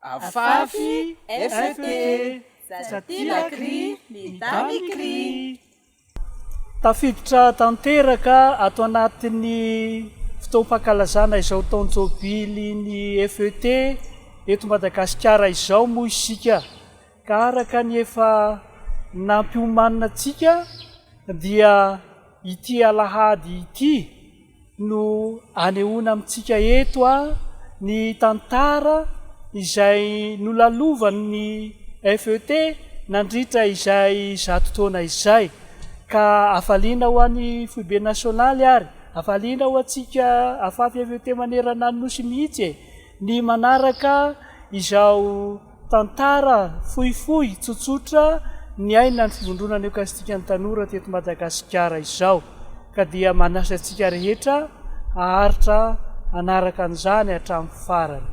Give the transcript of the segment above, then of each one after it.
Afafy, FET, Satilakry, Midamikry. Tafiditra tanteraka ato anatin'ny fotoam-pankalazana izao taon-jobily FET eto Madagasikara izao moa isika. Ka araka ny efa nampiomanina antsika dia ity alahady ity no anehoana amintsika eto ny tantara izay nolalovan'ny FET nandritra izay 100 taona izay. Ka afaliana ho an'ny foibe nasionaly ary afaliana ho antsika Afafy FET manerana ny nosy mihitsy ny manaraka izao tantara fohifohy tsotsotra ny aina ny fivondronana ekastika ny tanora teto Madagasikara izao. Ka dia manasa antsika rehetra aharitra anaraka an'izany hatramin'ny farany.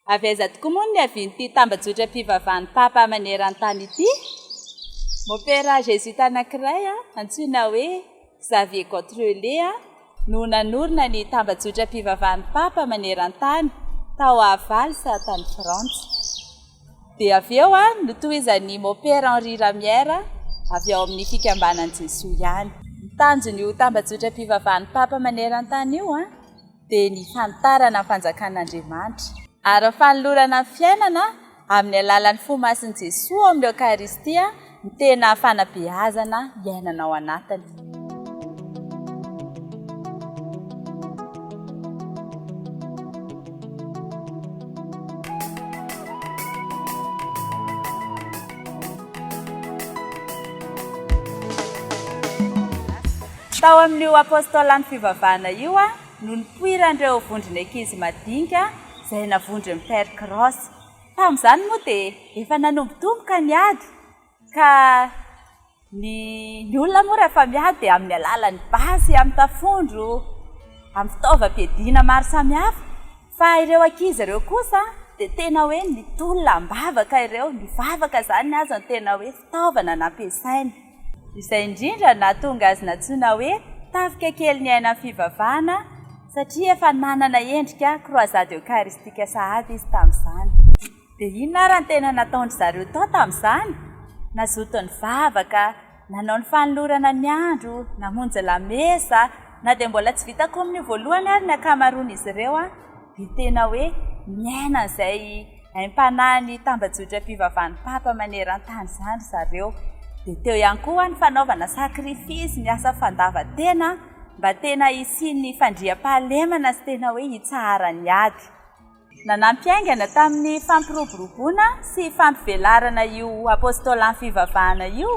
Avy aiza tokoa moa ny avian'ity tambajotram-pivavahan'ny Papa maneran-tany ity? Mopera jésuita anankiray antsoina hoe Xavier Cotrelé no nanorina ny tambajotram-pivavahan'ny Papa maneran-tany tao Avalsa tany Frantsa. Dia avy eo notohizan'ny Mopera Henri Ramière avy ao amin'ny fikambanan'i Jesoa ihany. Ny tanjony io tambajotram-pivavahan'ny Papa maneran-tany io dia ny fantarana fanjakan'Andriamanitra ary fanolorana ny fiainana amin'ny alalan'ny fomasin'i Jesoa amin'ny Eucharistia ny tena fanabeazana iainana ao anatiny. Tao amin'io apôstolan'ny fivavahana io no nipoiran'ireo vondrona ankizy madinika izay navondry ny Père Cross. Tamin'izany moa dia efa nanombotomboka ny ady ka ny olona moa rehefa miady dia amin'ny alalan'ny basy, amin'ny tafondro, amin'ny fitaovam-piadiana maro samihafa. Fa ireo ankizy ireo kosa dia tena hoe nitolona mbavaka ireo, nivavaka izany azo ny tena hoe fitaovana nampiasainy. Izay indrindra nahatonga azy natsoina hoe tafika kely ny aina fivavahana satria efa nanana endrika croisade eucharistique sahady izy tamin'izany. Dia inona ary ny tena nataondry zareo tao tamin'izany? Nazoto ny vavaka, nanao ny fanolorana ny andro, namonjy lamesa, na dia mbola tsy vita kominio voalohany ary ny akamaroan'izy ireo dia tena hoe miaina izay aim-panahy ny tambajotram-pivavahan'ny Papa maneran-tany izany zareo. Dia teo ihany koa ny fanaovana sakrifisy, ny asa fandavan-tena mba tena hisian'ny fandriam-pahalemana sy tena hoe hitsahara ny ady. Nanampiaingana tamin'ny fampiroboroboana sy fampivelarana io apôstolan'ny fivavahana io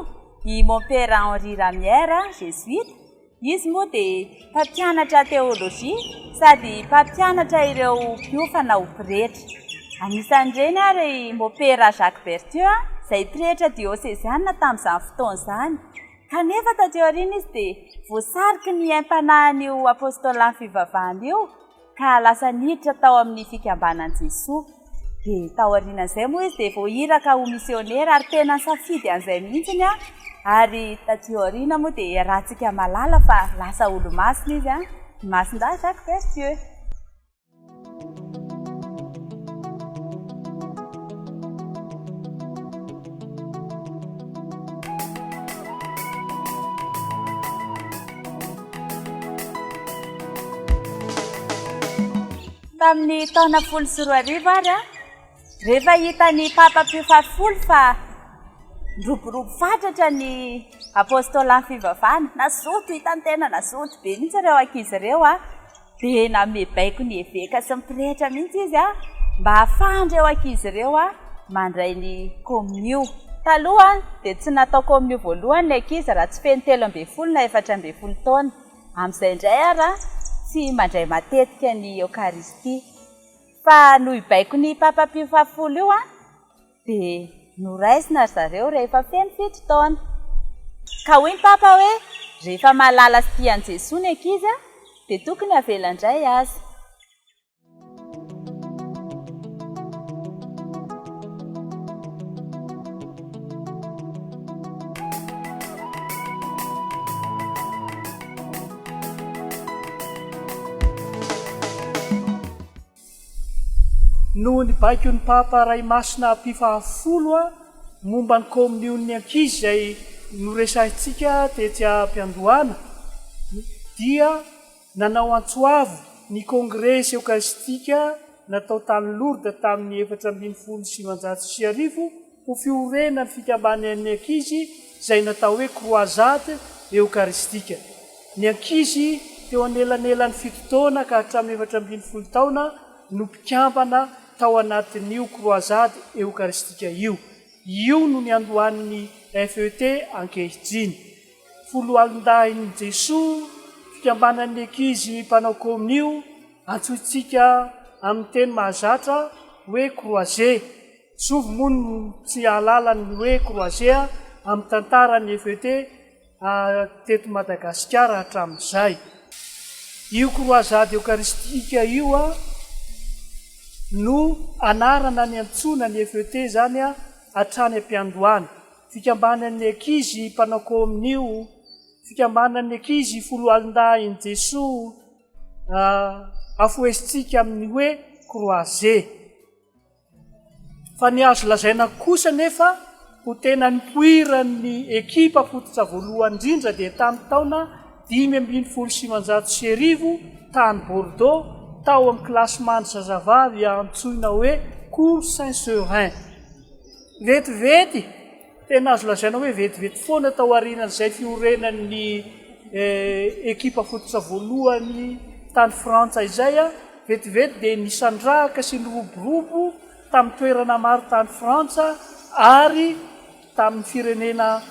i Mopera Henri Ramière jésuite. Izy moa dia mpampianatra teolojia sady mpampianatra ireo mpiofana ho pretra. Anisan'ireny ary Mopera Jacques Berthieu izay pretra diocésiana tamin'izany fotoana izany. Kanefa taty aoriana izy dia voasariky ny aim-panahin'io apôstolan'ny fivavahana io ka lasa niditra tao amin'ny fikambanan'i Jesoa. Dia tao aorian'izay moa izy dia voahiraka ho misionera ary tena nisafidy an'izay mihitsiny ary taty aoriana moa dia rahantsika malala fa lasa olo-masina izy Masindahy Jacques Berthieu. Tamin'ny taona 14 ary rehefa hitan'ny Papa Pio faha-10 fa ndroborobo fatratra ny apôstolan'ny fivavahana, nazoto hitany tena nazoto be mihitsy ireo ankizy ireo dia namebaiko ny eveka sy ny pretra mihitsy izy mba hahafahan'ireo ankizy ireo mandray ny kominio. Taloha dia tsy natao kominio voalohany ny ankizy raha tsy feny 13 na 14 taona. Amin'izay indray ary tsy mandray matetika ny Eucharistie. Fa no ibaiko ny Papa Pio faha-10 io dia noraisina zareo rehefa feny 7 taona. Ka hoy ny Papa hoe rehefa malala sy tian'i Jesoa ny ankizy dia tokony avela indray azy. no ny baiky ny papa ray masina mpifahafolo a momba ny kominion'ny ankizy zay noresahintsika tetsy ampiandohana dia nanao antsoavo ny kongresy eukaristika natao tany Lourdes tamin'ny 419 ho fiorenany fikambanan'ny ankizy zay natao hoe croisade eukaristika. Ny ankizy teo anelanelan'ny 7 taona ka hatramin'ny 420 taona no mpikambana tao anatin'io croisade eukaristika io. Io no ny andohan'ny FET ankehitriny. Folo alin-dahin'i Jesoa fikambanan'ny ankizy mpanao kominio antsointsika amin'ny teny mahazatra hoe croisé. Sovy moa tsy alalany hoe croisé amin'ny tantaran'ny FET teto Madagasikara hatramin'izay. Io croisade eukaristika io no anarana ny antsoina ny FET zany hatrany ampiandohana. Fikambanan'ny ankizy mpanao kominio, fikambanan'ny ankizy folo alin-dahin'i Jesoa afoesitsika amin'ny hoe croisé. Fa ny azo lazaina kosa nefa ho tena nipoiran'ny ekipa fototra voalohany indrindra dia tamin'ny taona 519 tany Bordeaux tao amin'ny klassemany zazavavy antsoina hoe Cours Saint-Seurin. Vetivety tena azo lazaina hoe vetivety foana tao aorianan'izay fiorenan'ny ekipa fototra voalohany tany Frantsa izay vetivety dia nisandrahaka sy niroborobo tamin'ny toerana maro tany Frantsa ary tamin'ny firenena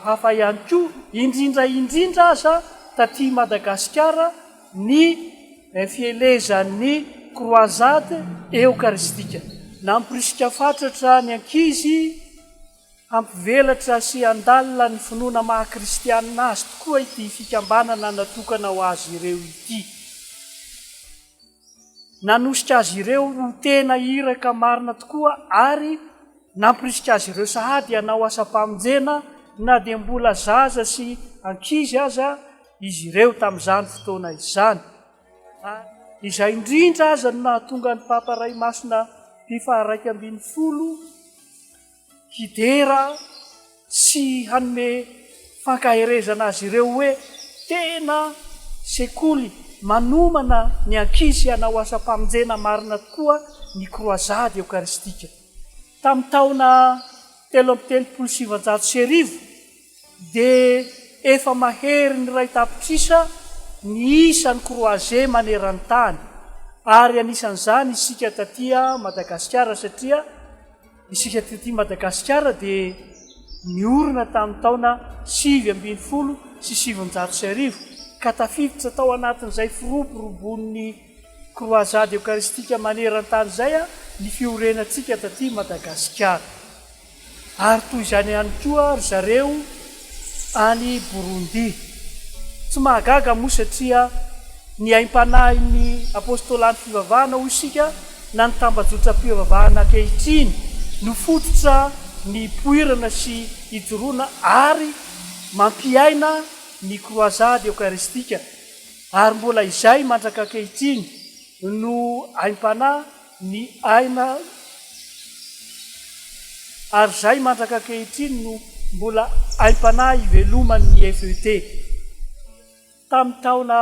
hafa ihany koa, indrindra aza taty Madagasikara ny fielezan'ny croisade eukaristika. Nampirisika fatratra ny ankizy hampivelatra sy andalina ny finoana maha-kristianina azy tokoa ity fikambanana natokana ho azy ireo ity. Nanosika azy ireo ho tena iraka marina tokoa ary nampirisika azy ireo sahady hanao asa-pamonjena na dia mbola zaza sy ankizy aza izy ireo tamin'izany fotoana izany. Izay indrindra aza no nahatonga ny Papa Ray Masina Pio 12 hidera sy hanome fankaherezana azy ireo hoe tena sekoly manomana ny ankizy hanao asa-pamonjena marina tokoa ny croisade eukaristika. Tamin'ny taona 337 dia efa mahery ny ray tapitrisa ny isan'ny croisé maneran-tany ary anisan'izany isika taty Madagasikara satria isika taty Madagasikara dia niorina tamin'ny taona 720 sy 700 ka tafiditra tao anatin'izay firoborobon'ny croisade eukaristika maneran-tany izay ny fiorenantsika taty Madagasikara. Ary toy izany ihany koa ry zareo any Burundi. Tsy mahagaga moa satria ny aim-panahin'ny apôstôlan'ny fivavahana ho isika na ny tambajotram-pivavahana ankehitriny no fototra ny poirana sy hijoroana ary mampiaina ny croisade eukaristika. Ary mbola izay mandraka ankehitriny no aim-panahy ny aina ary zay mandraka ankehitriny no mbola aim-panahy iveloman'ny FET. Tamin'ny taona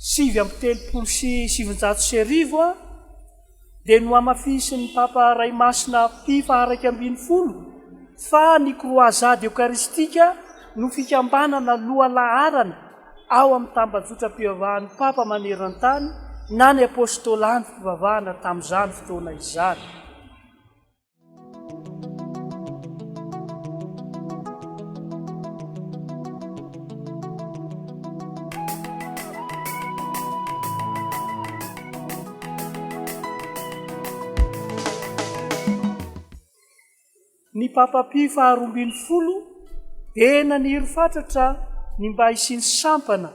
730 sy 700 dia no amafisin'ny Papa Ray Masina Pio 12 fa ny croisade eukaristika no fikambanana lohalaharana ao amin'ny tambajotram-pivavahan'ny Papa maneran-tany na ny apôstôlan'ny fivavahana tamin'izany fotoana izany. Ny Papa Pio 12 dia naniry fatratra ny mba hisiny sampana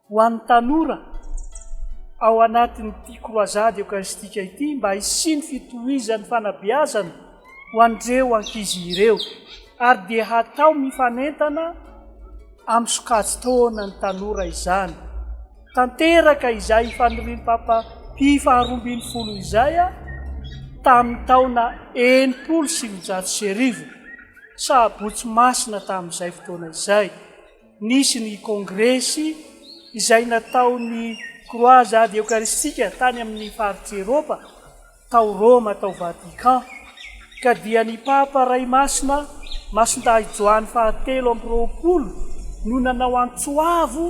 ho an'ny tanora ao anatin'ity croisade eukaristika ity mba hisiny fitohizan'ny fanabeazana ho andreo ankizy ireo ary dia hatao mifanentana amin'ny sokajy taona ny tanora izany. Tanteraka izay fanirian'ny Papa mpifaharoambin'ny izay tamin'ny taona 1970 sahabotsy masina tamin'izay fotoana izay nisy ny kongresy izay nataony croisade eucharistique tany amin'ny faritsy Eropa tao Roma tao Vatican ka dia ny Papa Ray Masina Masindahy Joany fahatelo amby roapolo no nanao antsoavo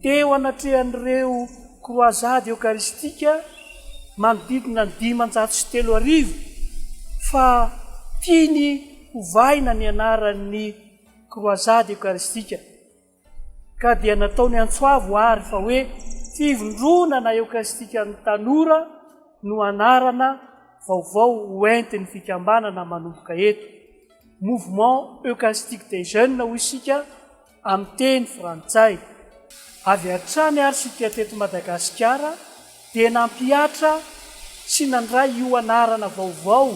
teo anatrehan'ireo croisade eucharistique manodidina ny 530 fa tiany hovaina ny anaran'ny croisade eucharistique ka dia nataony antsoavo ary fa hoe fivondronana eucharistique ny tanora no anarana vaovao hoentiny fikambanana manomboka eto mouvement eucharistique des jeunes ho isika amin'ny teny frantsay avy hatrany ary sika teto Madagasikara dia nampiatra sy nandray io anarana vaovao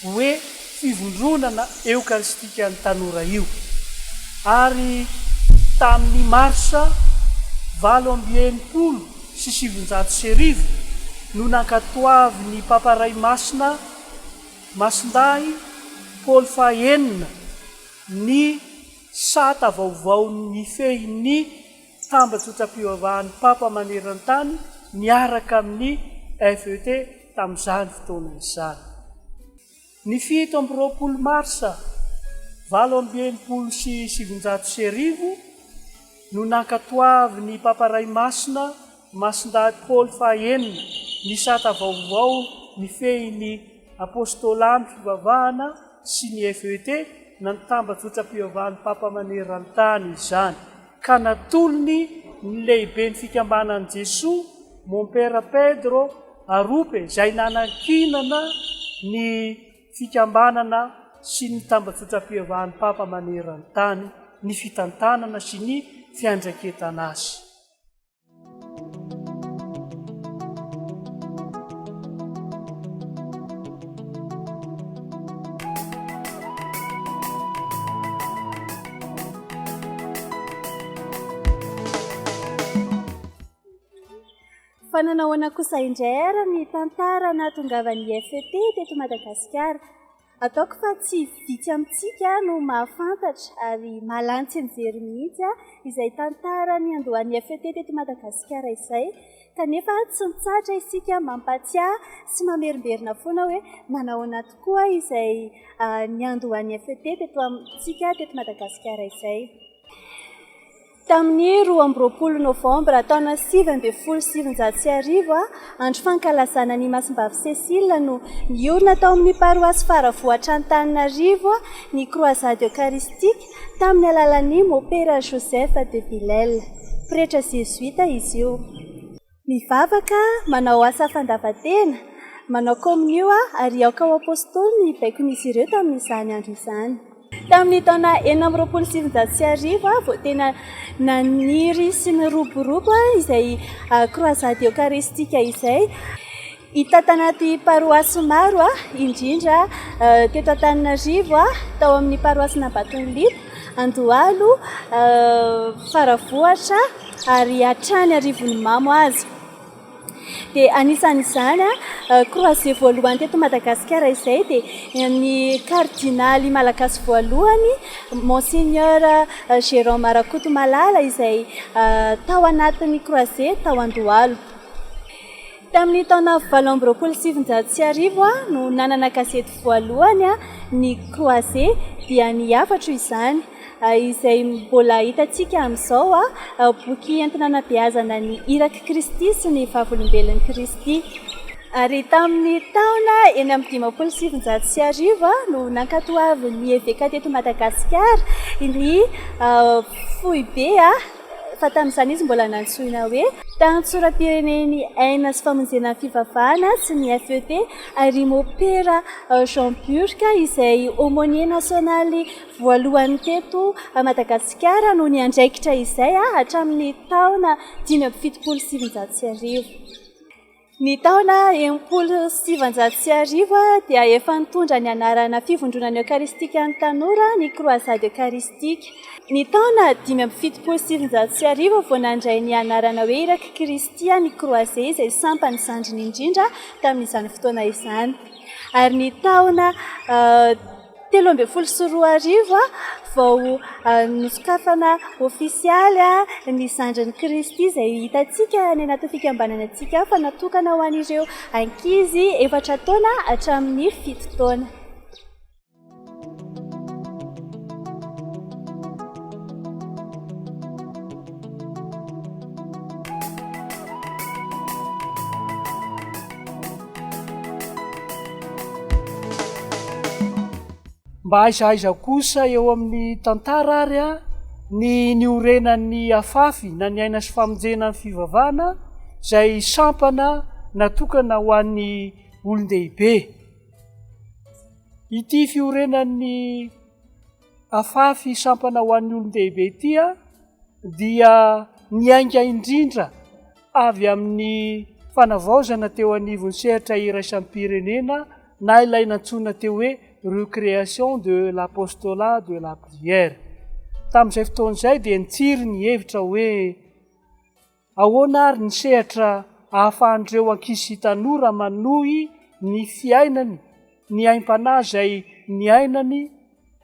hoe fivondronana eucharistique ny tanora io ary tamin'ny marsa 1970 no nankatoavy ny Papa Ray Masina Masindahy Paul fahenina ny sata vaovao ny fehin'ny tambatsotram-pivavahan'ny Papa maneran-tany miaraka amin'ny FET tamin'izany fotoana izany. Ny 17 marsa 1970 no nankatoavy ny Papa Ray Masina Masindahy Paul fahenina ny sata vaovao ny fehin'ny apôstôla amin'ny fivavahana sy ny FET na ny tambatsotram-pivavahan'ny Papa maneran-tany izany ka natolony ny lehibe ny fikambanan'i Jesoa mon père Pedro Arope izay nanankinana ny fikambanana sy ny tambatsotram-pivavahan'ny Papa maneran-tany ny fitantanana sy ny fiandraiketana azy. Fananahoana kosa indray ara ny tantara nahatongavan'ny FET teto Madagasikara. Ataoko fa tsy vitsy amintsika no mahafantatra ary malantsy mijery mihitsy izay tantara ny andohan'ny FET teto Madagasikara izay. Kanefa tsy mitsatra isika mampatsiahy sy mamerimberina foana hoe manahoana tokoa izay ny andohan'ny FET teto amintsika teto Madagasikara izay. Tamin'ny 12 Novambra taona 1970 andro fankalazana ny Masimbavy Cécile no niorina tao amin'ny paroasy Faravohitra Antananarivo ny croisade eucharistique tamin'ny alalan'ny Mopera Joseph de Villèle, pretra jésuita izy io. Mivavaka, manao asa fandavatena, manao communio ary aoka ho apôstôly ny baikon'izy ireo tamin'izany andro izany. Tamin'ny taona 1970 vao tena naniry sy niroborobo izay croisade eucharistique izay hita tanaty paroasy maro indrindra teto Antananarivo tao amin'ny paroasina Batonlipo, Andohalo, Faravohatra ary hatrany Arivony Mamo azy. Dia anisan'izany croisé voalohany teto Madagasikara izay dia ny kardinaly malagasy voalohany Monseigneur Jérôme Rakoto Malala izay tao anatin'ny croisé tao Andohalo. Tamin'ny taona 1970 no nanana gazety voalohany ny croisé dia niafatro izany izay mbola hitantsika amin'izao boky entina nabeazana ny iraky Kristy sy ny vavolombelon'ny Kristy. Ary tamin'ny taona 1970 no nankatoavy ny évêque teto Madagasikara ny foibe fa tamin'izany izy mbola nantsoina hoe tantsoram-pireneny aina sy famonjena fivavahana sy ny FET ary Mopera Jean Burck izay aumônier nasionaly voalohany teto Madagasikara no niandraikitra izay hatramin'ny taona 1970. Ny taona 1700 dia efa nitondra ny anarana fivondronana eukaristika ny tanora ny croisade eukaristika. Ny taona 570 vao nandray ny anarana hoe iraky kristia ny croisé izay sampany zandriny indrindra tamin'izany fotoana izany. Ary ny taona 1340 vao nosokafana ofisialy ny zandrin'ny Kristy izay hitantsika any anaty fikambanana antsika fa natokana ho an'ireo ankizy 4 taona hatramin'ny 7 taona. Mba aizaiza kosa eo amin'ny tantara ary a ny niorenan'ny afafy na ny aina sy famonjena ny fivavahana izay sampana natokana ho an'ny olon-dehibe. Ity fiorenan'ny afafy sampana ho an'ny olon-dehibe ity a dia niainga indrindra avy amin'ny fanavaozana teo anivon'ny sehatra iraisam-pirenena na ilay nantsona teo hoe recréation de l'apostolat de la prière. Tamin'izay fotoan'izay dia nitsiry ny hevitra hoe ahoana ary ny sehatra ahafahan'ireo ankizy sy tanora manohy ny fiainany ny aim-panahy izay niainany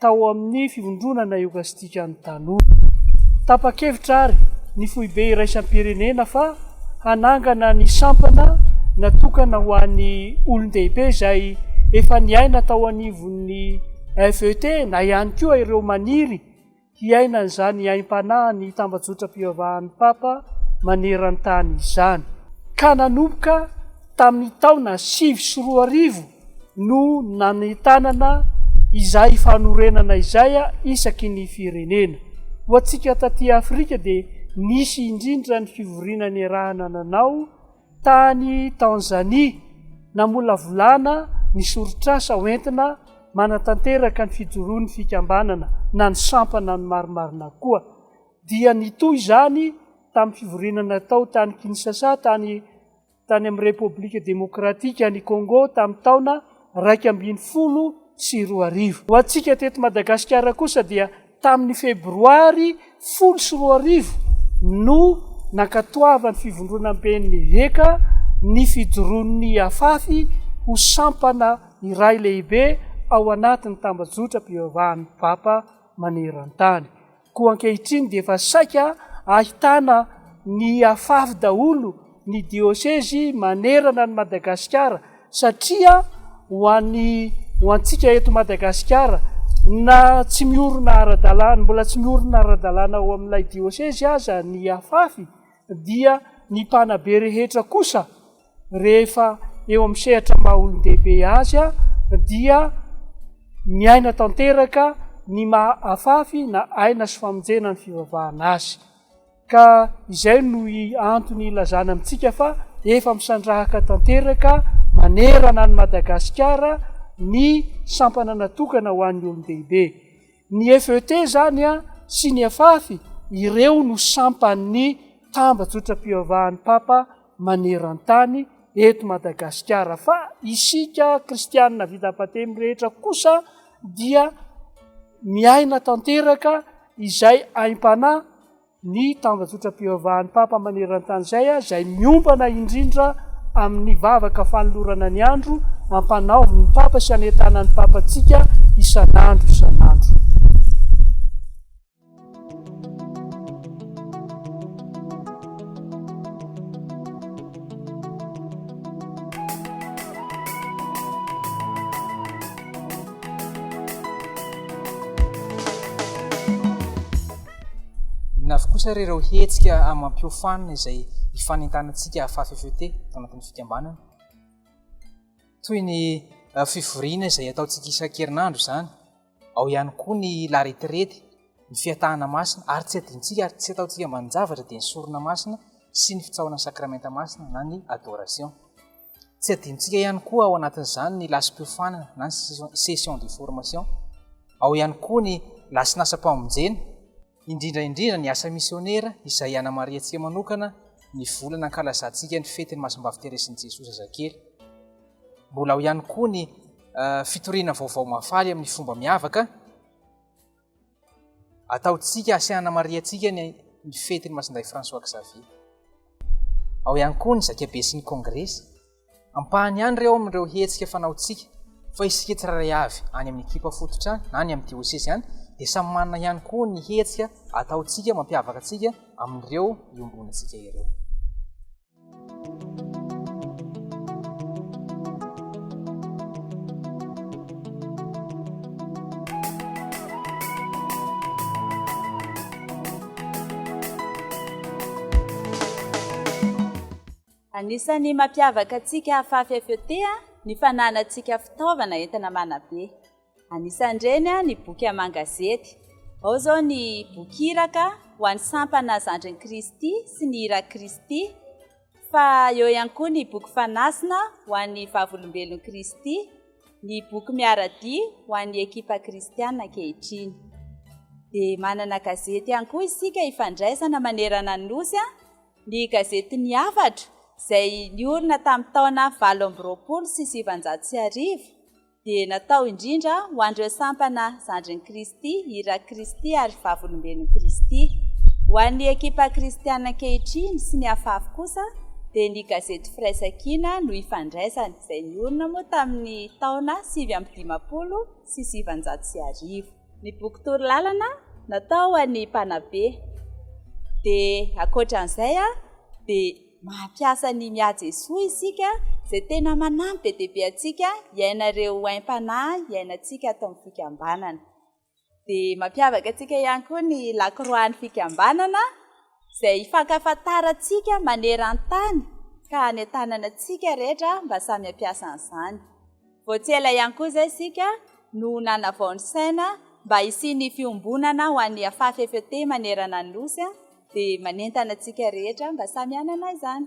tao amin'ny fivondronana eukaristika ny tanora. Tapa-kevitra ary ny foibe iraisam-pirenena fa hanangana ny sampana natokana ho an'ny olon-dehibe izay efa niaina tao anivon'ny FET na ihany koa ireo maniry hiainana izany aim-panahy ny tambajotra-pivavahan'ny Papa maneran-tany izany. Ka nanomboka tamin'ny taona 720 no nanentanana izay fanorenana izay isaky ny firenena. Ho antsika taty Afrika dia nisy indrindra ny fivoriana ny rahana nanao tany Tanzania namolavolana ny sorotrasa hoentina manatanteraka ny fijoroan'ny fikambanana na ny sampana ny marimarina koa. Dia nitoy izany tamin'ny fivorianana tao tany Kinshasa tany amin'ny Repoblika Demokratika ny Congo tamin'ny taona 220. Ho antsika teto Madagasikara kosa dia tamin'ny Febroary 12 no nankatoavany fivondronam-pen'ny veka ny fijoroan'ny afafy ho sampana iray lehibe ao anatin'ny tambajotra-pivavahan'ny Papa maneran-tany. Koa ankehitriny dia efa saika ahitana ny afafy daholo ny diosèzy manerana ny Madagasikara satria ho antsika eto Madagasikara na tsy miorina ara-dalàna, mbola tsy miorina ara-dalàna ao amin'ilay diosèzy aza ny afafy dia ny mpanabe rehetra kosa rehefa eo amin'ny sehatra maha-olon-dehibe azy dia miaina tanteraka ny maha-afafy na aina sy famonjena ny fivavahana azy. Ka izay no antony ilazana amintsika fa efa misandrahaka tanteraka manerana ny Madagasikara ny sampana natokana ho an'ny olon-dehibe. Ny FET zany sy ny afafy ireo no sampan'ny tambajotra-pivavahan'ny Papa maneran-tany eto Madagasikara, fa isika kristianina vita-patemy rehetra kosa dia miaina tanteraka izay aim-panahy ny tambajotra-pivavahan'ny Papa maneran-tany izay miompana indrindra amin'ny vavaka fanolorana ny andro ampanaovy ny Papa sy anentanany Papantsika isan'andro. Kosa ireo hetsika amam-piofanina izay ifanentanantsika afafy FET tao anatin'ny fikambanana, toy ny fivoriana izay ataontsika isan-kerinandro izany, ao ihany koa ny la retraite, ny fiatahana masina, ary tsy adintsika ary tsy ataontsika manjavatra dia ny sorona masina sy ny fitsahoana sakramenta masina na ny adoration. Tsy adintsika ihany koa ao anatin'izany ny lasim-piofanana na ny session de formation, ao ihany koa ny lasin'asa-pamonjena, indrindra ny asa misionera izay anamariantsika manokana ny volana ankalazantsika ny fetiny Masambavy Teresin'i Jesosy zazakely. Mbola ao ihany koa ny fitoriana vaovao mafaly amin'ny fomba miavaka ataontsika asiana mariantsika ny fetiny Masinday François Xavier. Ao ihany koa ny zakabe sy ny kongresy. Ampahany ihany reo amin'ireo hetsika fanaontsika fa isika tsiraray avy any amin'ny ekipa fototra na any amin'ny diosesy ihany dia samy manana ihany koa ny hetsika ataontsika mampiavaka antsika amin'ireo iombonantsika ireo. Anisany mampiavaka antsika afafy FET ny fananantsika fitaovana entana manabe. Anisan'ireny ny boky amangazety. Ao zao ny bokiraka ho an'ny sampana Zandrin'i Kristy sy ny hira Kristy. Fa eo ihany koa ny boky fanasina ho an'ny vavolombelon'i Kristy, ny boky miaradia ho an'ny ekipa kristiana ankehitriny. Dia manana gazety ihany koa isika ifandraisana manerana ny nosy, ny gazety Ny Hafatra izay niorina tamin'ny taona 1890 dia natao indrindra ho an'ireo sampana Zandrin'i Kristy, hira Kristy ary vavolombelon'i Kristy. Ho an'ny ekipa kristiana ankehitriny sy ny afafy kosa dia ny gazety Firaisankina no ifandraisana izay niorina moa tamin'ny taona 1950 sy 1990. Ny boky torolalana natao ho an'ny mpanabe. Dia ankoatran'izay dia mampiasa ny miajesoa isika izay tena manampy be dia be antsika iainareo aim-panahy iainantsika atao amin'ny fikambanana. Dia mampiavaka antsika ihany koa ny lakroan'ny fikambanana izay ifankafantarantsika maneran-tany ka any an-tananantsika rehetra mba samy hampiasa an'izany. Voatsela ihany koa izay isika no nanavao ny saina mba hisiany fiombonana ho an'ny afafy FET manerana ny nosy dia manentana antsika rehetra mba samy hanana izany.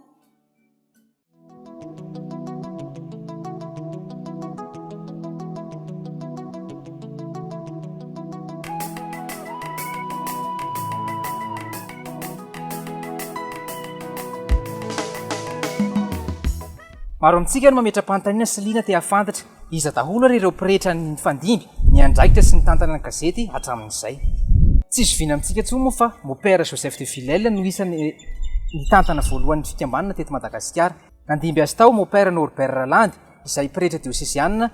Maro amintsika no mametra-panontaniana sy liana te hafantatra iza daholo ary ireo mpirehetra ny fandimby, ny andraikitra sy ny tantana ny gazety hatramin'izay. Tsy zoviana amintsika intsony moa fa Mopera Joseph de Villèle no isan'ny nitantana voalohan'ny fikambanana teto Madagasikara. Nandimby azy tao Mopera Norbert Raland izay mpirehetra diosesianina.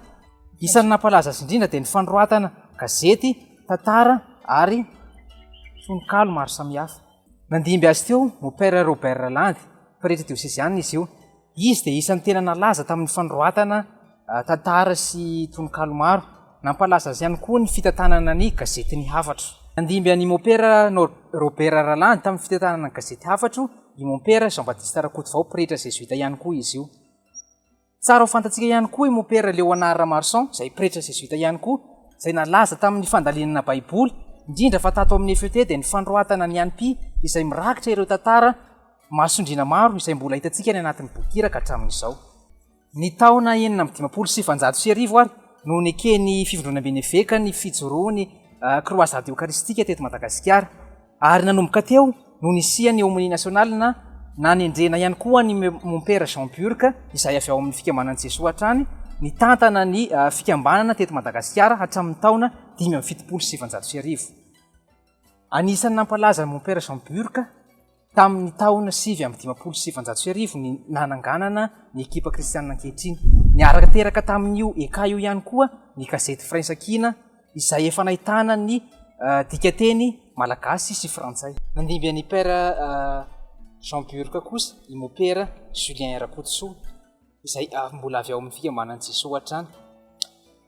Isan'ny nampalaza azy indrindra dia ny fandroatana gazety, tantara ary tononkalo maro samihafa. Nandimby azy teo Mopera Robert Raland, mpirehetra diosesianina izy io. Izy dia isan'ny tena nalaza tamin'ny fandroatana tantara sy tononkalo maro. Nampalaza azy ihany koa ny fitantanana ny gazety Ny Hafatra. Nandimby an'i Mopera Robert Raland tamin'ny fitantanana ny gazety Hafatro, i Mopera Jean-Baptiste Rakotovao mpirehetra jezuita ihany koa izy io. Tsara ho fantatsika ihany koa i Mopera Léonard Marsan, izay mpirehetra jezuita ihany koa, izay nalaza tamin'ny fandalinana baiboly, indrindra fa tato amin'ny FET dia ny fandroatana ny anipy izay mirakitra ireo tantara masondriana maro izay mbola hitantsika ny anatin'ny bokiraka hatramin'izao. Ny taona 1970 ary no nekeny fivondronam-beny veka ny fijoroany croisade eucharistique teto Madagasikara, ary nanomboka teo no nisiany homonie nationale na nendrena ihany koa ny Mopera Jean Burke izay avy ao amin'ny fikambanan'i Jesoa hatrany ny tantana ny fikambanana teto Madagasikara hatramin'ny taona 1970. Anisan'ny nampalaza Mopera Jean Burke tamin'ny taona 1970 ny nananganana ny ekipa kristianina ankehitriny. Niaraka teraka tamin'io eka io ihany koa ny gazety Firaisankina izay efa nahitana ny dikateny malagasy sy frantsay. Nandimby an'i Père Jean Burke kosa i Mopera Julien Rakotosoa izay mbola avy ao amin'ny fikambanan'i Jesoa hatrany.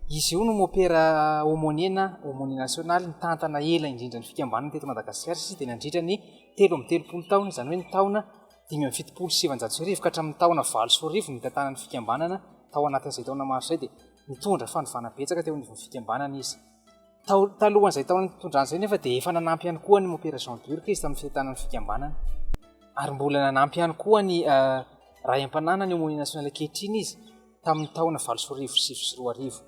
Izy io no Mopera homonie nationale nitantana ela indrindra ny fikambanana teto Madagasikara sy dia nandritra ny 13 taona, izany hoe ny taona 1970 ka hatramin'ny taona 20 ny tantanan'ny fikambanana tao anatin'izay taona maro izay dia nitondra fandrovana betsaka teo amin'ny fikambanana izy. Talohan'izay taona nitondran'izay nefa dia efa nanampy ihany koa ny Mopera Jean Burke izy tamin'ny fitantanan'ny fikambanana, ary mbola nanampy ihany koa ny ray am-panana ny homonie nationale ankehitriny izy tamin'ny taona 2024.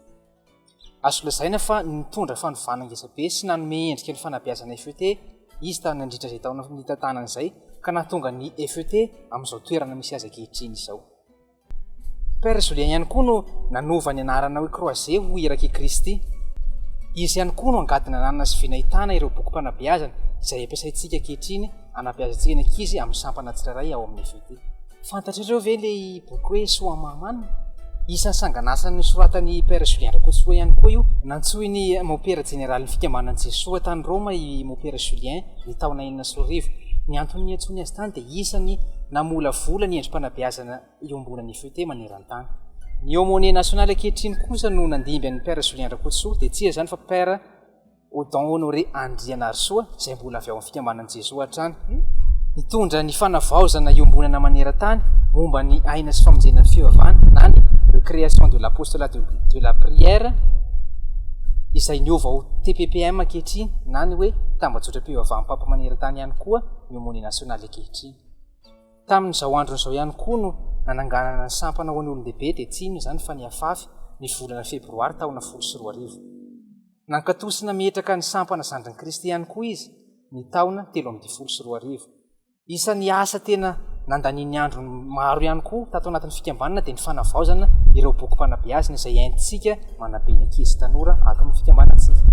Azo lazaina fa nitondra fandrovana ngezabe sy nanome endrika ny fanabeazana FET izy tany nandritra izay taona nitantanana izay ka nahatonga ny FET amin'izao toerana misy azy ankehitriny izao. Père Julien ihany koa no nanova ny anarana hoe croisé ho iraky Kristy. Izy ihany koa no angadina nanana sy vinahitana ireo boky mpanabeazana izay ampiasaintsika ankehitriny anabeazantsika ny ankizy amin'ny sampana tsirairay ao amin'ny FET. Fantatrareo ve ilay boky hoe Soamamanina? Isan'ny sanganasany soratan'ny Père Julien Rakotsoa ihany koa io, nantsoiny Mopera Generaly Fikambanana Jesoa tany Roma i Mopera Julien ny taona 1900. Ny antony antsony azy tany dia isany namola vola ny endrim-panabeazana iombonan'ny FET maneran-tany. Ny aumônier national ankehitriny kosa no nandimby an'ny Père Julien Rakotsoa dia tsy zany fa Père Odon Honoré Andrianarsoa izay mbola avy ao amin'ny fikambanan'i Jesoa hatrany. Nitondra ny fanavaozana iombonana maneran-tany momba ny aina sy famonjena ny fivavahana na ny création de l'apostolat de la prière izay niova ho TPPM ankehitriny na ny hoe tambajotram-pivavahan'ny papa maneran-tany ihany koa ny aumônier national ankehitriny. Tamin'izao andron'izao ihany koa no nananganana ny sampana ho an'ny olon-dehibe dia tsy ino izany fa ny afafy ny volana febroary taona 2024. Nankatosina mihetraka ny sampana zandrin'i Kristy ihany koa izy ny taona 2024. Isan'ny asa tena nandaniany andro maro ihany koa tato anatin'ny fikambanana dia ny fanavaozana ireo boky mpanabeazana izay haintsika manabe ny ankizy tanora ato amin'ny fikambanantsika.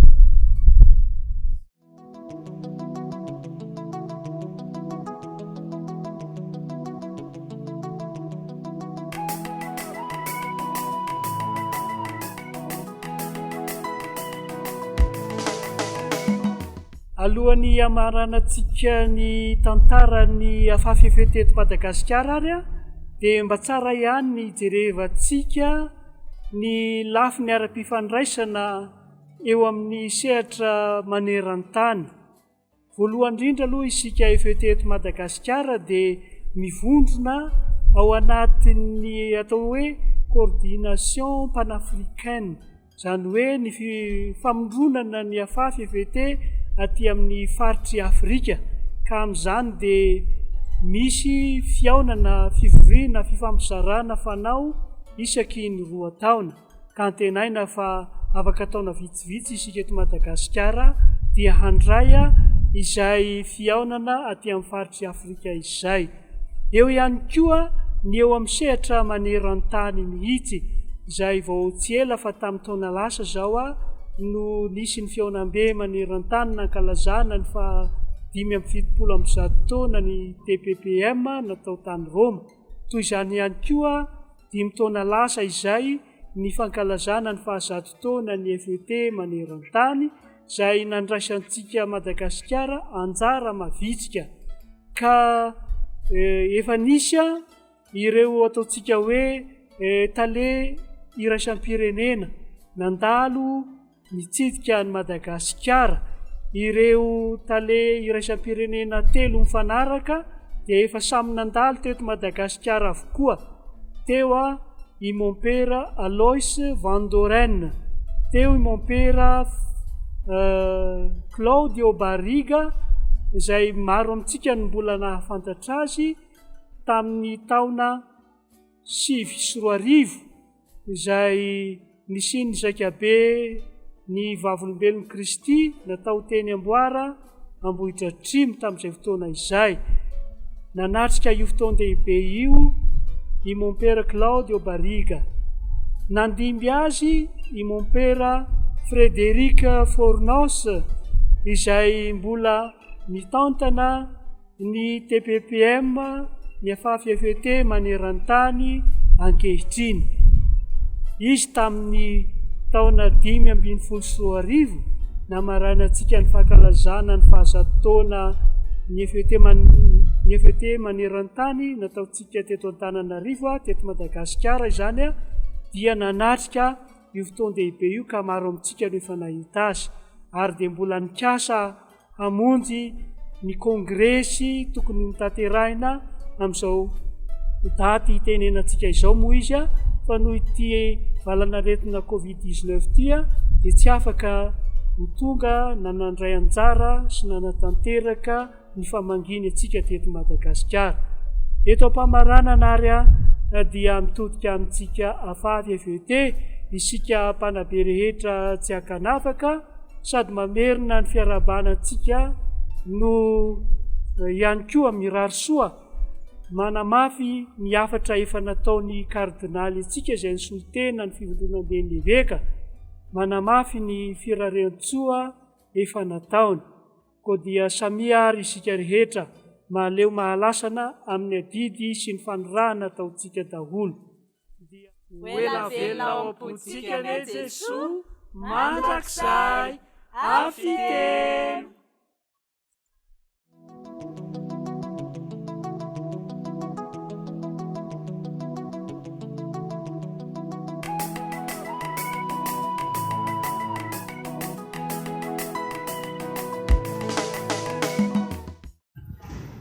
Alohan'ny amaranantsika ny tantarany afafy FET eto Madagasikara ary dia mba tsara ihany ny jerevantsika ny lafiny ara-pifandraisana eo amin'ny sehatra maneran-tany. Voalohany indrindra aloha isika FET eto Madagasikara dia mivondrona ao anatin'ny atao hoe coordination panafricaine, izany hoe ny famondronana ny afafy FET aty amin'ny faritry Afrika, ka amin'izany dia misy fiaonana fivoriana fifampizarana fanao isaky ny 2 taona, ka antenaina fa afaka taona vitsivitsy isika eto Madagasikara dia handray izay fiaonana aty amin'ny faritry Afrika izay. Eo ihany koa ny eo amin'ny sehatra maneran-tany mihitsy izay vao tsy ela fa tamin'ny taona lasa zao no nisy ny fiaonam-be maneran-tany nankalazana ny fa 570 taona ny TPPM natao tany Roma. Toy izany ihany koa 5 taona lasa izay ny fankalazana ny 100 taona ny FET maneran-tany izay nandraisantsika Madagasikara anjara mavitsika. Ka efa nisy ireo ataontsika hoe tale iraisam-pirenena nandalo nitsidika ny Madagasikara. Ireo tale iraisam-pirenena 3 mifanaraka dia efa samy nandalo teto Madagasikara avokoa. Teo i mon père Alois Van Doren, teo i mon père Claudio Barriga izay maro amintsika no mbola nahafantatra azy tamin'ny taona 2020 izay nisy ny zakabe ny vavolombelon'i Kristy natao teny Amboara Ambohitra Atrimo tamin'izay fotoana izay. Nanatrika io fotoan-dehibe io i mon père Claudio Barriga. Nandimby azy i mon père Frédéric Fornos izay mbola mitantana ny TPPM ny afafy FET maneran-tany ankehitriny. Izy tamin'ny taona 2024 namaranantsika ny fankalazana ny 100 taona ny FET maneran-tany nataontsika teto Antananarivo teto Madagasikara izany dia nanatrika io fotoan-dehibe io ka maro amintsika no efa nahita azy, ary dia mbola nikasa hamonjy ny kongresy tokony nitanterahina amin'izao daty tenenantsika izao moa izy fa noho ity valanaretina Covid-19 tia dia tsy afaka ho tonga nanandray anjara sy nanatanteraka ny famanginy atsika teto Madagasikara. Eto am-pamaranana ary dia mitodika amintsika afafy FET isika mpanabe rehetra tsy hakanafaka sady mamerina ny fiarabanantsika no ihany koa mirary soa manamafy ny afatra efa nataony kardinaly antsika izay ny solitena ny fivondronan'ny eveka manamafy ny firaren-tsoa efa nataony koa dia samiary isika rehetra mahaleo mahalasana amin'ny adidy sy ny fanorahana ataontsika daholo Oela ao am-pontsika ne Jesoa mandrakizay afitelo.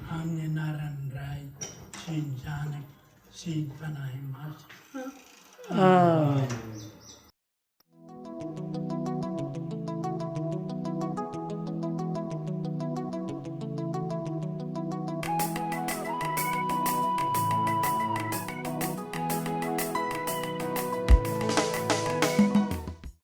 Amin'ny anaran'ny Ray sy ny Zanaka sy ny Fanahy Masina.